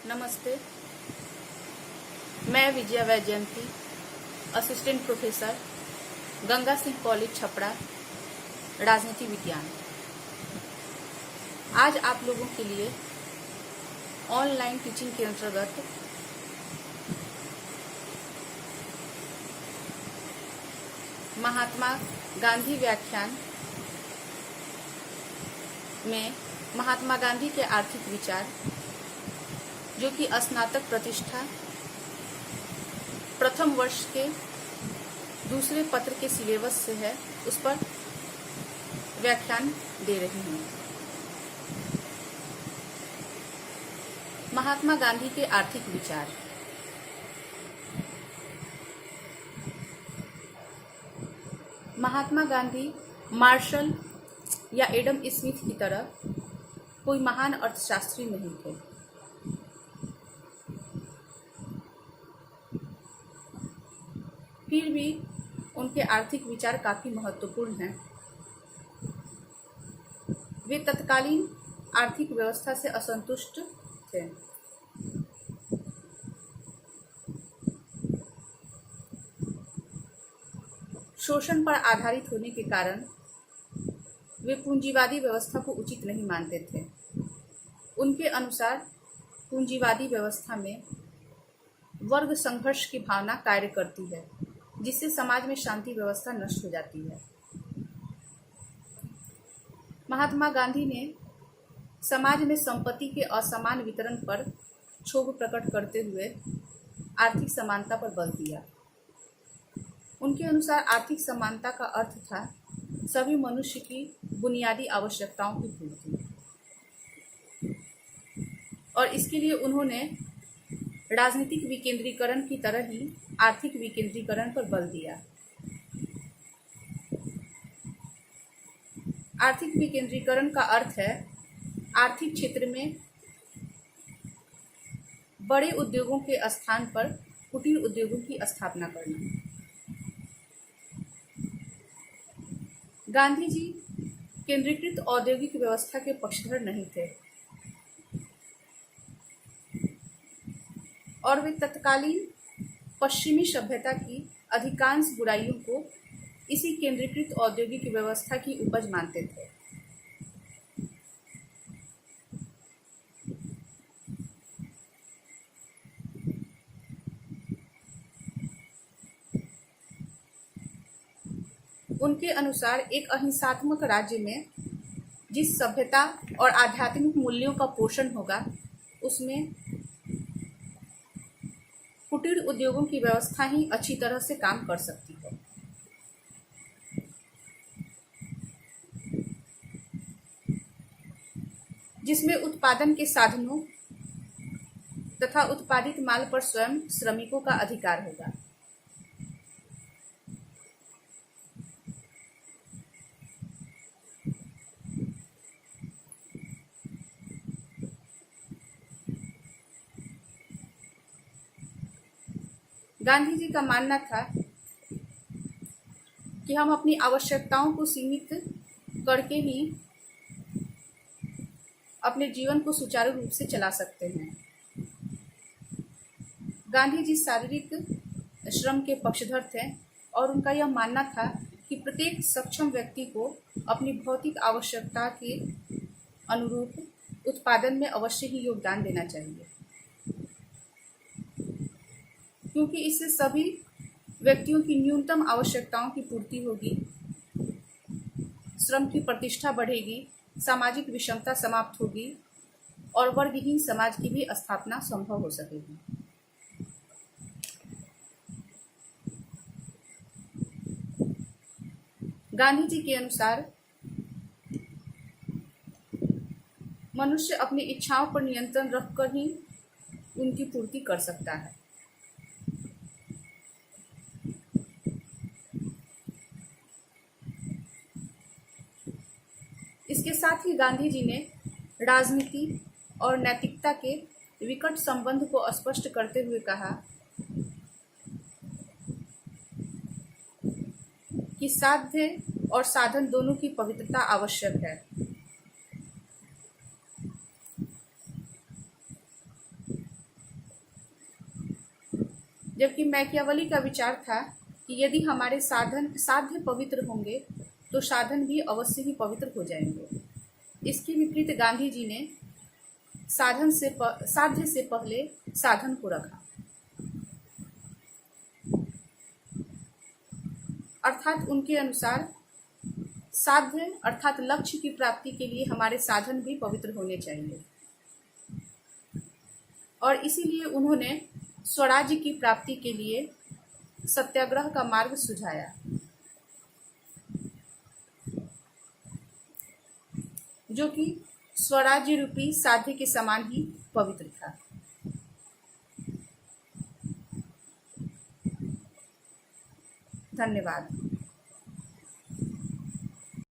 नमस्ते। मैं Vijaya Vaijayanti, assistant professor, Ganga Singh college Chhapra, राजनीति विज्ञान। आज आप लोगों के लिए ऑनलाइन टीचिंग के अंतर्गत महात्मा गांधी व्याख्यान में महात्मा गांधी के आर्थिक विचार, जो कि स्नातक प्रतिष्ठा प्रथम वर्ष के दूसरे पत्र के सिलेबस से है, उस पर व्याख्यान दे रही हूँ। महात्मा गांधी के आर्थिक विचार। महात्मा गांधी मार्शल या एडम स्मिथ की तरह कोई महान अर्थशास्त्री नहीं थे। फिर भी उनके आर्थिक विचार काफी महत्वपूर्ण हैं। वे तत्कालीन आर्थिक व्यवस्था से असंतुष्ट थे। शोषण पर आधारित होने के कारण वे पूंजीवादी व्यवस्था को उचित नहीं मानते थे। उनके अनुसार पूंजीवादी व्यवस्था में वर्ग संघर्ष की भावना कार्य करती है, जिससे समाज में शांति व्यवस्था नष्ट हो जाती है। महात्मा गांधी ने समाज में संपत्ति के असमान वितरण पर क्षोभ प्रकट करते हुए आर्थिक समानता पर बल दिया। उनके अनुसार आर्थिक समानता का अर्थ था सभी मनुष्य की बुनियादी आवश्यकताओं की पूर्ति, और इसके लिए उन्होंने राजनीतिक विकेंद्रीकरण की तरह ही आर्थिक विकेंद्रीकरण पर बल दिया। आर्थिक विकेंद्रीकरण का अर्थ है आर्थिक क्षेत्र में बड़े उद्योगों के स्थान पर कुटीर उद्योगों की स्थापना करना। गांधी जी केंद्रीकृत औद्योगिक व्यवस्था के पक्षधर नहीं थे, और वे तत्कालीन पश्चिमी सभ्यता की अधिकांश बुराइयों को इसी केंद्रीकृत औद्योगिक व्यवस्था की उपज मानते थे। उनके अनुसार एक अहिंसात्मक राज्य में जिस सभ्यता और आध्यात्मिक मूल्यों का पोषण होगा, उसमें कुटीर उद्योगों की व्यवस्था ही अच्छी तरह से काम कर सकती है। जिसमें उत्पादन के साधनों तथा उत्पादित माल पर स्वयं श्रमिकों का अधिकार होगा। गांधी जी का मानना था कि हम अपनी आवश्यकताओं को सीमित करके ही अपने जीवन को सुचारू रूप से चला सकते हैं। गांधी जी शारीरिक श्रम के पक्षधर थे, और उनका यह मानना था कि प्रत्येक सक्षम व्यक्ति को अपनी भौतिक आवश्यकता के अनुरूप उत्पादन में अवश्य ही योगदान देना चाहिए, क्योंकि इससे सभी व्यक्तियों की न्यूनतम आवश्यकताओं की पूर्ति होगी, श्रम की प्रतिष्ठा बढ़ेगी, सामाजिक विषमता समाप्त होगी, और वर्गहीन समाज की भी स्थापना संभव हो सकेगी। गांधी जी के अनुसार मनुष्य अपनी इच्छाओं पर नियंत्रण रखकर ही उनकी पूर्ति कर सकता है। इसके साथ ही गांधी जी ने राजनीति और नैतिकता के विकट संबंध को स्पष्ट करते हुए कहा कि साध्य और साधन दोनों की पवित्रता आवश्यक है। जबकि मैकियावली का विचार था कि यदि हमारे साध्य पवित्र होंगे तो साधन भी अवश्य ही पवित्र हो जाएंगे। इसके विपरीत गांधी जी ने साध्य से पहले साधन को रखा, अर्थात उनके अनुसार साध्य अर्थात लक्ष्य की प्राप्ति के लिए हमारे साधन भी पवित्र होने चाहिए, और इसीलिए उन्होंने स्वराज्य की प्राप्ति के लिए सत्याग्रह का मार्ग सुझाया, जो कि स्वराज्य रूपी साध्य के समान ही पवित्र था। धन्यवाद।